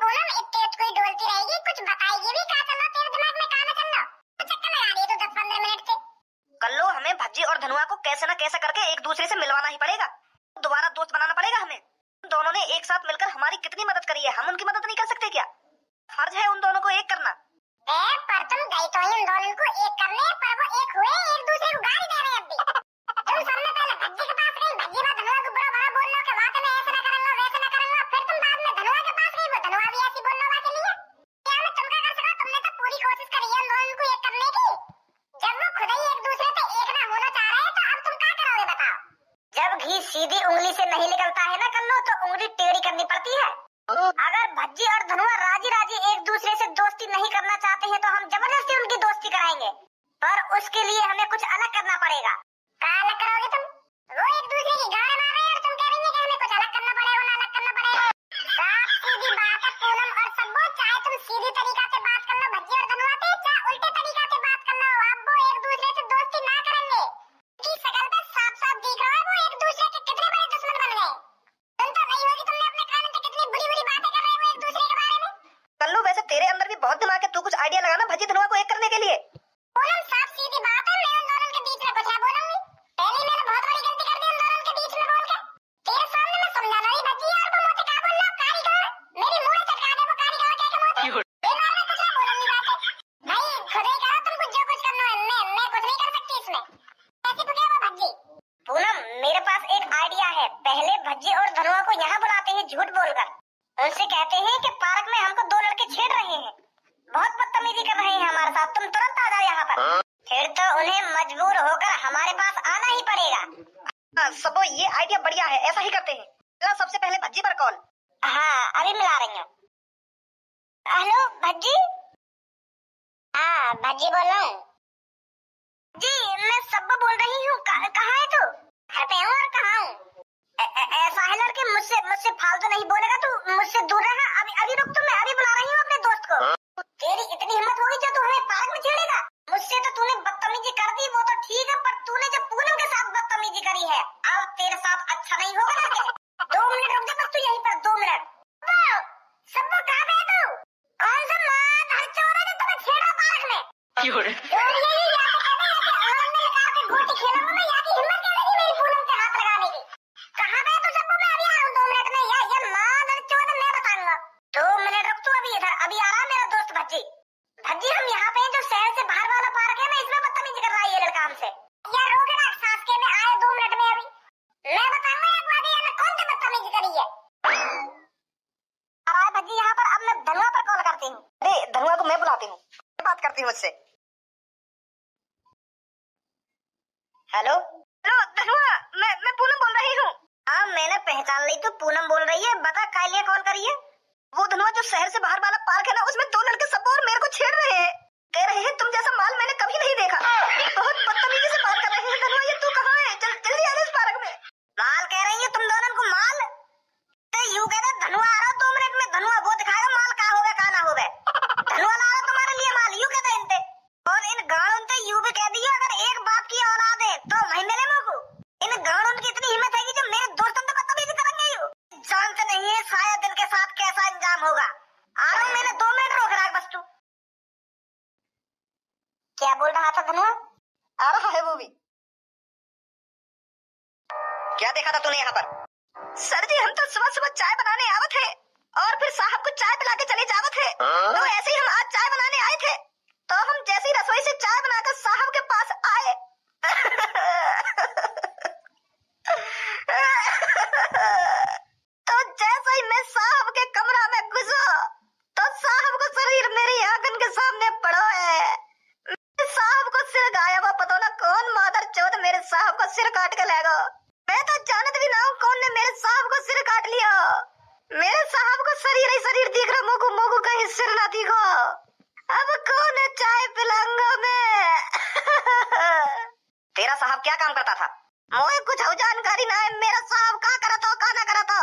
पूनम इतनी कोई डोलती रहेगी, कुछ बताएगी भी कहाँ चल रहा, तेरे दिमाग में कहाँ ना चल रहा, तो चक्कर लगा रही है तो 10-15 मिनट से। कल्लो हमें भज्जी और धनुआ को कैसे न कैसे करके एक दूसरे से मिलवाना ही पड़ेगा, दोबारा दोस्त बनाना पड़ेगा हमें। दोनों ने एक साथ मिलकर हमारी कितनी मदद करी है, हम उनकी मदद नहीं कर सकते क्या? फर्ज है उन दोनों को एक करना। पर तुम गई तो ही उन दोनों को एक करने, पर वो एक हुए, एक दूसरे को गाली दे रहे हैं अभी। तुम सबने पहले भज्जी के पास गई, भज्जी में धनुआ को बुरा भला बोल लो कि वाकई में ऐसा ना करेंगे वैसा ना करेंगे, फिर तुम बाद में धनुआ के पास गई, वो धनुआ भी ऐसी बोल लो वाकई लिए। क्या मैं तुम क्या कर सका, तुमने तो पूरी कोशिश करी है उन दोनों को एक करने की। जब वो खुद ही एक दूसरे से एक ना होना चाह रहे हैं तो अब तुम क्या करोगे बताओ? जब घी सीधी उंगली से नहीं निकलता है ना कल्लो, तो उंगली टेढ़ी करनी पड़ती है। अगर भज्जी और धनुआ राजी राजी एक दूसरे से दोस्ती नहीं करना चाहते हैं तो हम जबरदस्ती उनकी दोस्ती कराएंगे, पर उसके लिए हमें कुछ अलग करना पड़ेगा। क्या अलग करोगे तुम? वो एक दूसरे की गाने मार रहे हैं और तुम कह रही है कि हमें कुछ अलग करना पड़ेगा, ना अलग करना पड़ेगा। साफ सीधी बात है पूनम और सब्बो, चाहे तुम सीधी तरीका से बात कर लो भज्जी और धनुआ से, चाहे उल्टे तरीका से बात कर लो, अब वो एक दूसरे से दोस्ती ना करेंगे। की शकल पे साफ साफ दिख रहा है वो एक दूसरे के कितने बड़े दुश्मन बन गए। सुन तो नहीं होगी तुमने अपने कान में, कितनी बुरी बुरी बातें कर रहे हैं वो एक दूसरे के बारे में। कल्लू वैसे तेरे अंदर भी बहुत दिमाग है, तू कुछ आइडिया लगाना भज्जी धनुआ को एक करने के लिए। पूनम साफ सीधी बात है, मैं उन दोनों के बीच में कुछ ना बोलूंगी। पहले मैंने बहुत बड़ी गलती कर दी उन दोनों के बीच में बोल के। तेरे सामने मैं समझा रही भज्जी यार, तुम मुझे क्या बोल रहे हो कारीगर, मेरी मुंह चटका दे वो कारीगर कह के मुझे। ये बार मैं कुछ ना बोलूंगी बातें। भाई खुद ही करो, तुम कुछ जो कुछ करना है, मैं कुछ नहीं कर सकती इसमें। कैसे तो क्या वो भज्जी? पूनम मेरे पास एक आइडिया है, पहले भज्जी और धनुआ को यहाँ बुलाते हैं झूठ बोलकर, उनसे कहते हैं कि पार्क में हमको दो लड़के छेड़ रहे हैं, बहुत बदतमीजी कर रहे हैं हमारे साथ, तुम तुरंत आ जाओ यहाँ पर। फिर तो उन्हें मजबूर होकर हमारे पास आना ही पड़ेगा। सबो ये आइडिया बढ़िया है, ऐसा ही करते हैं। चलो सबसे पहले भज्जी पर कॉल। हाँ अभी मिला रही हूँ। हेलो भज्जी। हाँ भज्जी बोल रहा हूँ। जी मैं सब्बो बोल रही हूँ, कहाँ है तू? घर पे हूँ और कहाँ हूँ? ऐसा है लड़के, मुझसे फालतू नहीं बोलेगा तू, मुझसे दूर रहा। अभी रुक, तो मैं अभी बुला रही हूँ अपने दोस्त को। तेरी इतनी हिम्मत होगी जो तू हमें पार्क में छेड़ेगा? मुझसे तो तूने बदतमीजी कर दी वो तो ठीक है, पर तूने जब पूनम के साथ बदतमीजी करी है, अब तेरे साथ अच्छा नहीं होगा लड़के। 2 मिनट रुक जा बस तू यहीं पर, 2 मिनट। सब्बो कहाँ गए तू? कौन सा मार चोर है जो तुम्हें छेड़ा पार्क में? क्यों रे? गोटी खेलूंगा मैं, यहाँ की हिम्मत क्या लगी मेरी पूनम पे हाथ लगाने की? कहाँ गए तू सब्बो? मैं अभी आ रहा हूँ 2 मिनट में। ये मार चोर मैं बताऊंगा। 2 मिनट रुक तू, अभी इधर अभी आ रहा है मेरा दोस्त भज्जी। भज्जी हम यहाँ पे जो शहर से बाहर वाला पार्क है ना, इसमें बदतमीजी कर रहा है ये लड़का हमसे। यार रोक ना, सांस के में आए 2 मिनट में अभी मैं बताऊंगा एक बात, ये कौन सी बदतमीजी करी है। अरे भज्जी यहाँ पर, अब मैं धनुआ पर कॉल करती हूँ। अरे धनुआ को मैं बुलाती हूँ, बात करती हूँ उससे। हेलो हेलो धनुआ, मैं पूनम बोल रही हूँ। हाँ मैंने पहचान ली, तू पूनम बोल रही है, बता काय लिए कॉल करी है? वो धनुआ जो शहर से बाहर वाला पार्क है ना, उसमें 2 लड़के सब और मेरे को छेड़ रहे हैं, कह रहे हैं तुम जैसा माल मैंने कभी नहीं देखा, बहुत बदतमीजी से बात कर रहे हैं। धनुआ ये तू कहाँ है? जल्दी आ जा इस पार्क में। माल कह रही है तुम दोनों को? माल यूं कहते धनुआ आ रहा 2 मिनट में, धनुआ वो दिखाएगा माल कहाँ होगा कहाँ ना होगा। धनुआ ला रहा तुम्हारे लिए माल, यूं कहते इनते। और इन गाड़ों से यूं भी कह दिया, अगर एक बाप की औलाद है तो महीने में को इन गाड़ों की इतनी हिम्मत है कि जो मेरे दोस्तों से बदतमीजी करेंगे, यूं जानते नहीं है शायद इनके साथ कैसा अंजाम होगा। आ रहा हूं, मैंने 2 मिनट रोक रहा बस तू। क्या बोल रहा था धनुआ? आ रहा है वो भी। क्या देखा था तूने यहाँ पर? सर जी हम तो सुबह सुबह चाय बनाने आवत है और फिर साहब को चाय पिला के चले जावत है, तो ऐसे ही हम आज चाय बनाने आए थे, तो हम जैसे ही रसोई से चाय बनाकर साहब के पास आए तो जैसे ही मैं साहब के कमरा में घुसा तो साहब को शरीर मेरी आंखन के सामने पड़ा है। साहब को सिर गायब हुआ, पता ना कौन मादर चौथ मेरे साहब को सिर काट के ले गया। मैं तो जानत भी ना हूँ कौन ने मेरे साहब को सिर काट लिया। मेरे साहब को शरीर ही शरीर दिख रहा, मोगू मोगू कहीं सिर ना दिखो। अब कौन है चाय पिलाऊंगा मैं। तेरा साहब क्या काम करता था? मुझे कुछ जानकारी ना है, मेरा साहब क्या करा था क्या ना करा था,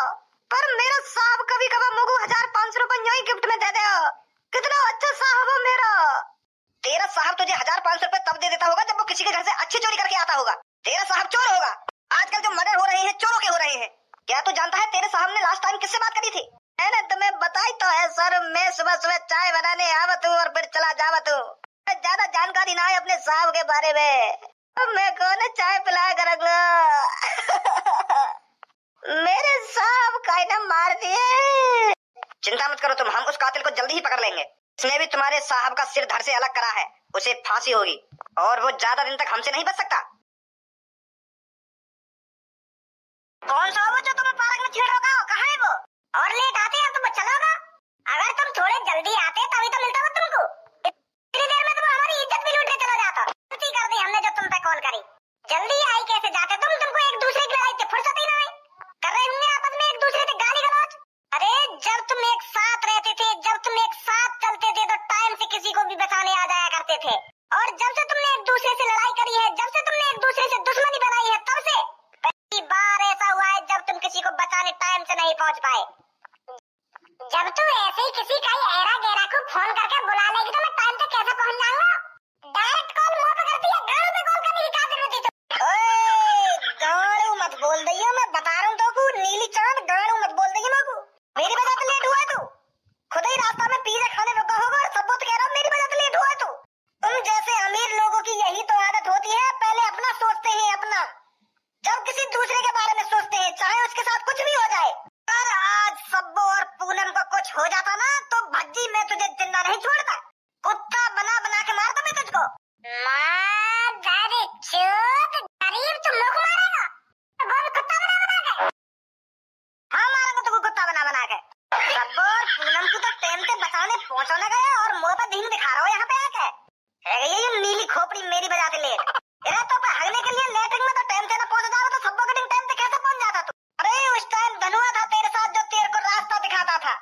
पर मेरा साहब कभी कभी मोगू 1000-500 रुपए यूं ही गिफ्ट में दे दे। कितना अच्छा साहब है मेरा। तेरा साहब तुझे 1000-500 रुपए तब दे देता होगा जब वो किसी के घर से अच्छी चोरी करके आता होगा। तेरा साहब चोर होगा। आजकल जो मर्डर हो रहे हैं चोरों के हो रहे हैं। क्या तू जानता है तेरे साहब ने लास्ट टाइम किससे बात करी थी? मैंने तुम्हें बताई तो है सर, मैं सुबह सुबह चाय बनाने आवत हूँ और फिर चला जावत हूँ। ज्यादा जानकारी ना है अपने साहब के बारे में। अब मैं कौन चाय पिलाया करूँगा। मेरे साहब कायदा मार दिए। चिंता मत करो तुम, हम उस कातिल को जल्दी ही पकड़ लेंगे। इसने भी तुम्हारे साहब का सिर धड़ से अलग करा है, उसे फांसी होगी और वो ज्यादा दिन तक हमसे नहीं बच सकता। कौन सा वो जो तुम्हें पार्क में छेड़ोगा? कहाँ है वो? और लेट आते हैं तुम चलोगा? अगर तुम थोड़े जल्दी आते तभी तो मिलता वो तुमको। इतनी देर में तुम हमारी इज्जत भी लूटने चला जाता। गलती कर दी हमने जो तुम पे कॉल करी। जल्दी आई कैसे जाते तुमको एक दूसरे की लड़ाई से फुर्सत ही ना है। कर रहे होंगे आपस में एक दूसरे से गाली गलौज। अरे जब तुम एक साथ रहते थे, जब तुम एक साथ चलते थे तो टाइम से किसी को भी बचाने आ जाया करते थे। और जब से तुमने एक दूसरे से लड़ाई करी है, जब से तुमने एक दूसरे से दुश्मनी बनाई है, तब से पहली बार ऐसा हुआ है जब तुम किसी को बचाने टाइम से नहीं पहुंच पाए। जब तू ऐसे ही किसी का एरा गैरा को फोन करके बुला लेगी तो मैं टाइम पे कैसे पहुंच जाऊंगा? डायरेक्ट कॉल मुंह पे करती है, गाड़ी में कॉल करने की क्या जरूरत है? ओए गाड़ू मत बोल दइयो, मैं बता रहा हूं तो को नीली चांद गाड़ू मत बोल दइयो मको। मेरी वजह से लेट हुआ है तू। खुद ही रास्ता में पिज़्ज़ा खाने रुका होगा और सब तो कह रहा हूं मेरी वजह से लेट हुआ है तू। तुम जैसे अमीर लोगों की यही तो आदत होती है, पहले अपना सोचते हैं अपना, जब किसी दूसरे के बारे में सोचते हैं चाहे उसके साथ कुछ भी हो जाए। पर आज सब्बो और पूनम को कुछ हो जाता ना तो भज्जी मैं तुझे जिंदा नहीं छोड़ता। कुत्ता बना बना के मारता मैं तुझको। गरीब तुम लोग मारेगा वो भी कुत्ता बना बना के। हाँ मारेगा तुमको कुत्ता बना बना के। सब्बो और पूनम को तो टाइम से बचाने पहुंचाने गए और मुंह पर दिन दिखा रहा हो यहाँ पे आके। ये नीली खोपड़ी मेरी वजह से लेट। तो हगने के लिए लेटरिन में तो टाइम से ना पहुंच जाओ तो सब्बो के दिन टाइम से कैसे पहुंच जाता तू? अरे उस टाइम धनुआ था तेरे साथ जो तेरे को रास्ता दिखाता था,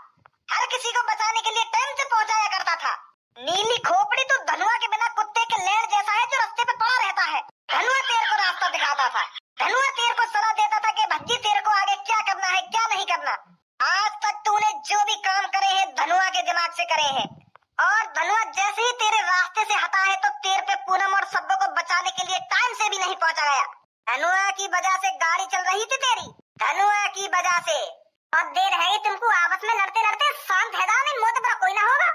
हर किसी को बचाने के लिए टाइम से पहुंचाया करता था। नीली खोपड़ी तो धनुआ के बिना कुत्ते के लेर जैसा है जो रास्ते पे पड़ा रहता है। धनुआ तेरे को रास्ता दिखाता था, धनुआ तेरे को सलाह देता था कि भज्जी तेरे को आगे क्या करना है क्या नहीं करना। आज तक तूने जो भी काम करे हैं धनुआ के दिमाग से करे हैं और धनुआ जैसे ही तेरे रास्ते से हटा है तो तेरे पे पूनम और सब्बो को बचाने के लिए टाइम से भी नहीं पहुंचा गया। धनुआ की वजह से गाड़ी चल रही थी तेरी, धनुआ की वजह से। अब देर है तुमको आपस में लड़ते लड़ते, शांत है नहीं मोत पर कोई ना होगा।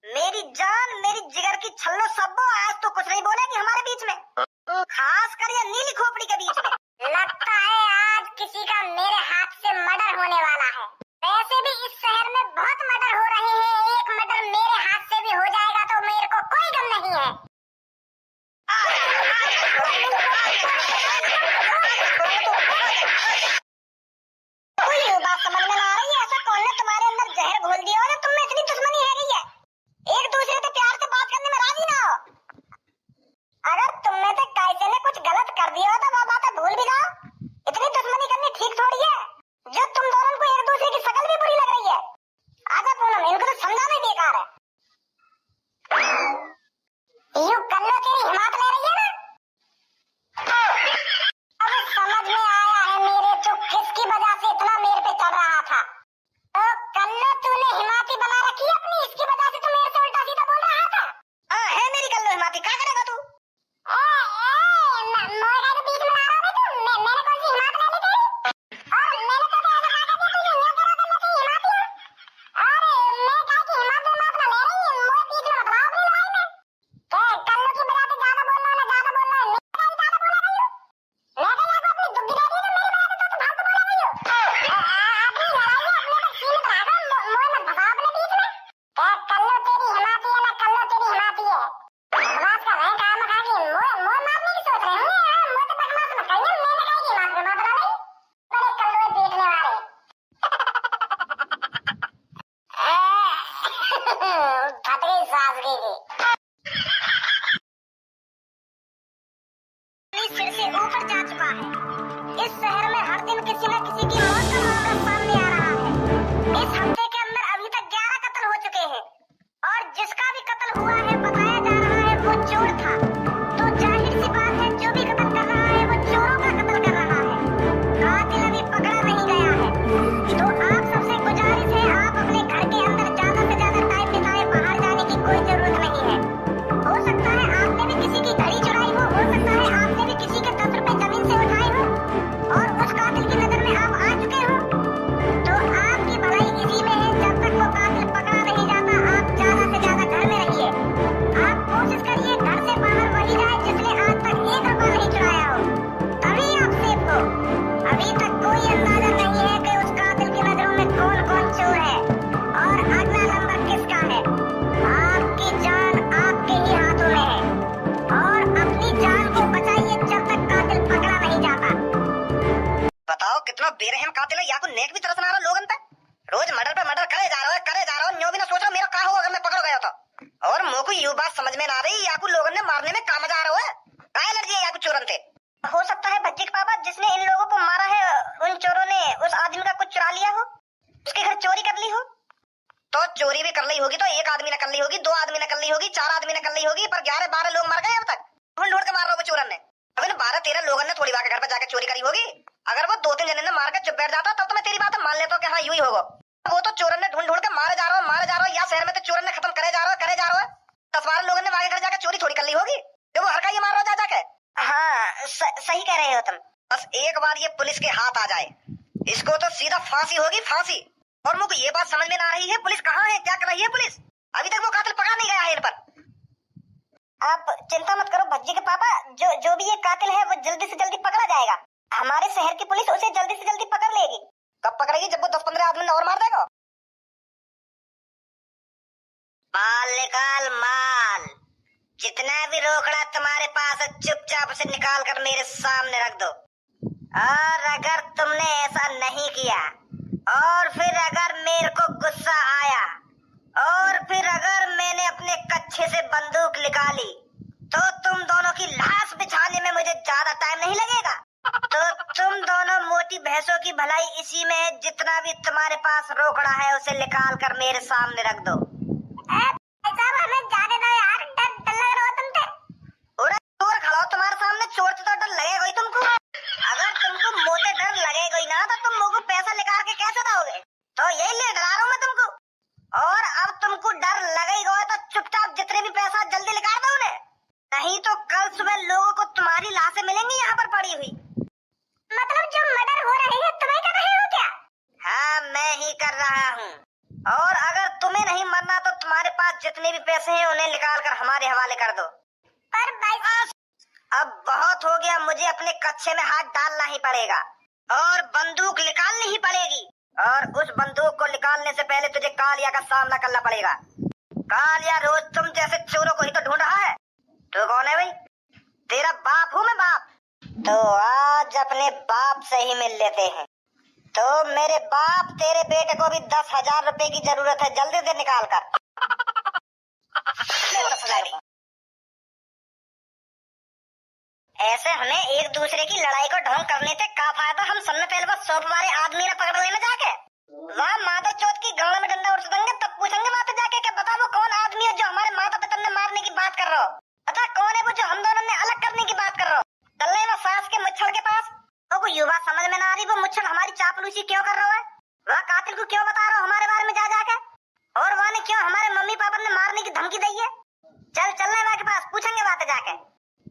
मेरी जान मेरी जिगर की छल्लो सब्बो, आज तो कुछ नहीं बोलेगी हमारे बीच में, खास कर ये नीली खोपड़ी के बीच में। लगता है आज किसी का मेरे हाथ से मर्डर होने वाला है। वैसे भी इस शहर में बहुत मर्डर हो रहे हैं, एक मर्डर मेरे हाथ से भी हो जाएगा तो मेरे को कोई गम नहीं है। कोई बात समझ में ना आ रही है, ऐसा कौन ने तुम्हारे अंदर जहर घोल दिया और तुम में इतनी दुश्मनी है गई है? एक दूसरे से प्यार से बात करने में राजी ना हो। अगर तुम में से कैसे ने कुछ गलत कर दिया हो तो वो बातें भूल भी जाओ। इतनी दुश्मनी करनी ठीक थोड़ी है, जो तुम दोनों को एक दूसरे की शक्ल भी बुरी लग रही है। आजा पूनम, इनको तो समझाना ही बेकार है। यूं कर लो, तेरी हिम्मत ले रही है ना? अब समझ में आया है मेरे तो किसकी वजह से इतना मेरे पे चढ़ रहा था। तो कल्लो तूने हिमाती बना रखी अपनी, इसकी वजह से तू मेरे से उल्टा सीधा बोल रहा था। हाँ है मेरी कल्लो हिमाती, क्या करेगा तू? मोएगा के बीच में आ रहा है तू। मैंने कौन सी हिमात ले ली तेरी? और मैंने तो ऐसा कहा था तू यूं करो तो मैं हिमाती हूँ। अरे मैं कहा कि हिमात में मत ले रही, मोए बीच में बताओ अपनी लड़ाई में। क्या कल्लो की वजह से ज्यादा बोल रहा है, ज्यादा बोल रहा है, मैं कहीं ज्यादा बोला रही हूँ? मैं कहीं आपको अपनी दुग्गी दे दी तो मेरी वजह से तो फालतू बोला रही हो। अपनी लड़ाई में अपने तक सीमित रखो, मोए मत भगाओ अपने बीच में। क्या कल्लो तेरी हिमाती है ना कल्लो तेरी हिमाती है? बकवास कर रहे हैं काम खा के, मोए मारने की सोच रहे होंगे। हाँ मोए तो बकवास मत करिए, मैंने कहा कि हिमात में मत रही। बड़े कल्लोए पीटने वाले। फट गई सांस गई। सिर से ऊपर जा चुका है। इस शहर में हर दिन किसी न किसी की मौत का मामला सामने आ रहा है। इस हफ्ते के अंदर अभी तक 11 कत्ल हो चुके हैं और जिसका भी कत्ल हुआ है बताया जा रहा है वो चोर था। तो जाहिर सी बात है जो भी कत्ल कर रहा है वो चोरों का कत्ल कर रहा है। कातिल अभी पकड़ा नहीं गया है। तो आप सबसे गुजारिश है, आप अपने घर के अंदर ज्यादा से ज्यादा टाइम बिताएं, बाहर जाने की कोई जरूरत नहीं है। हो सकता है आपने भी किसी की घड़ी चुराई हो सकता है आपने भी किसी के 10 रुपए जमीन से उठाए हो और उस कातिल की नजर में आप आ चुके हो। तो आपकी भलाई इसी में है कितना बेरहम कातिल है, या को नेक भी तरस ना रहा लोगन पे। रोज मर्डर पे मर्डर करे जा रहा हो, न्यो भी ना सोच रहा मेरा का हो अगर मैं पकड़ गया तो। और मुझे को ये बात समझ में ना रही, या को लोगन ने मारने में काम जा रहा है, काय एलर्जी है या को चोरन थे। हो सकता है भज्जी के पापा जिसने इन लोगों को मारा है उन चोरों ने उस आदमी का कुछ चुरा लिया हो, उसके घर चोरी कर ली हो। तो चोरी भी कर ली होगी तो एक आदमी ने कर ली होगी, 2 आदमी ने कर ली होगी, 4 आदमी ने कर ली होगी, पर 11-12 लोग मर गए अब तक। ढूंढ ढूंढ के मार रहा हो चोरन ने। अब इन 12-13 लोगों ने थोड़ी बार घर पर जाकर चोरी करी होगी। अगर वो 2-3 जने ने मार के चुप बैठ जाता तब तो मैं तेरी बात मान लेता हूँ कि हाँ यूं ही होगा। वो तो चोरन ने ढूंढ ढूंढ के मारे जा रहा हो, या शहर में तो चोरन ने खत्म करे जा रहा है। 10-12 लोगों ने वहां घर जाकर चोरी थोड़ी कर ली होगी जो वो हर का ये मार रहा हो जाके। हाँ सही कह रहे हो तुम। बस एक बार ये पुलिस के हाथ आ जाए, इसको तो सीधा फांसी होगी, फांसी। और मुझे ये बात समझ में ना रही है पुलिस कहाँ है, क्या कर रही है पुलिस। अभी तक वो कातिल पकड़ा नहीं गया है इन पर। आप चिंता मत करो भज्जी के पापा, जो भी ये कातिल है वो जल्दी से जल्दी पकड़ा जाएगा। हमारे शहर की पुलिस उसे जल्दी से जल्दी पकड़ लेगी। कब पकड़ेगी, जब वो 10-15 आदमी और मार देगा। माल निकाल माल, जितना भी रोकड़ा तुम्हारे पास है चुपचाप उसे निकाल कर मेरे सामने रख दो। और अगर तुमने ऐसा नहीं किया और फिर अगर मेरे को गुस्सा आया और फिर अगर मैंने अपने कच्छे से बंदूक निकाली तो तुम दोनों की लाश बिछाने में मुझे ज्यादा टाइम नहीं लगेगा। तो तुम दोनों मोटी भैंसों की भलाई इसी में है, जितना भी तुम्हारे पास रोकड़ा है उसे निकाल कर मेरे सामने रख दो। हमें जाने दो यार, डर लग रहा हो तुमसे। चोर खड़ा हो तुम्हारे सामने, चोर से तो डर लगेगा ही तुमको। अगर तुमको मोटे डर लगेगा ही ना तो तुम मुझको पैसा निकाल के कैसे दोगे। तो यही ले डरा रहा हूँ मैं तुमको। और अब तुमको डर लगेगा तो चुपचाप जितने भी पैसा जल्दी निकाल दो उन्हें, नहीं तो कल सुबह लोगों को तुम्हारी लाशें मिलेंगी यहाँ पर पड़ी हुई। मतलब जो मर्डर हो रही है तुम्हें कर रहे हो क्या? हाँ मैं ही कर रहा हूँ। और अगर तुम्हें नहीं मरना तो तुम्हारे पास जितने भी पैसे हैं उन्हें निकाल कर हमारे हवाले कर दो। पर भाई अब बहुत हो गया, मुझे अपने कच्छे में हाथ डालना ही पड़ेगा और बंदूक निकालनी ही पड़ेगी। और उस बंदूक को निकालने से पहले तुझे कालिया का सामना करना पड़ेगा। कालिया रोज तुम जैसे चोरों को ही तो ढूंढ रहा है। तू कौन है भाई? तेरा बाप हूँ मैं, बाप। तो आज अपने बाप से ही मिल लेते हैं। तो मेरे बाप तेरे बेटे को भी 10,000 रुपए की जरूरत है, जल्दी से निकाल कर। 10,000 रुपए। ऐसे हमें एक दूसरे की लड़ाई को ढोंग करने से क्या फायदा, हम सब में पहले बस 100 वाले आदमी ने पकड़ लेना जाके। वहाँ माता चौथ की गांव में डंडा उठ देंगे, तब पूछेंगे वहाँ जाके कि बता वो कौन आदमी है जो हमारे माता पिता ने मारने की बात कर रहा हो, बता कौन है वो जो हम दोनों ने अलग करने की बात कर रहा हो। चलने में सास के मुच्छड़ के पास। तो युवा समझ में ना आ रही वो मुच्छड़ हमारी चापलूसी क्यों कर रहा है, वह कातिल को क्यों बता रहा हो हमारे बारे में जा जाके, और वहाँ ने क्यों हमारे मम्मी पापा ने मारने की धमकी दी है। चलने वहाँ के पास पूछेंगे वहाँ जाके।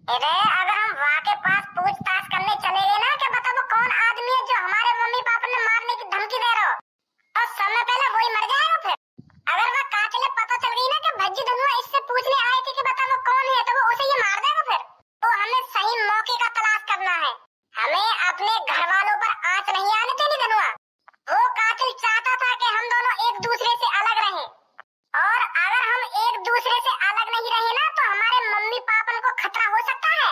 अगर हम वहाँ के पास पूछताछ करने चले गए ना कि बता वो कौन आदमी है जो हमारे मम्मी पापा ने मारने की धमकी दे रहा हो, और समय पहले वही मर जाएगा। फिर अगर वह कातिल पता चल गई ना कि भज्जी धनुआ इससे पूछने आए थे कि बता वो कौन है, तो वो उसे ये मार देगा। फिर तो हमें सही मौके का तलाश करना है, हमें अपने घर वालों पर आंच नहीं आने देनी। धनुआ वो कातिल चाहता था कि हम दोनों एक दूसरे से अलग रहें, और अगर हम एक दूसरे से अलग नहीं रहे ना तो हमारे मम्मी पापा को खतरा हो सकता है।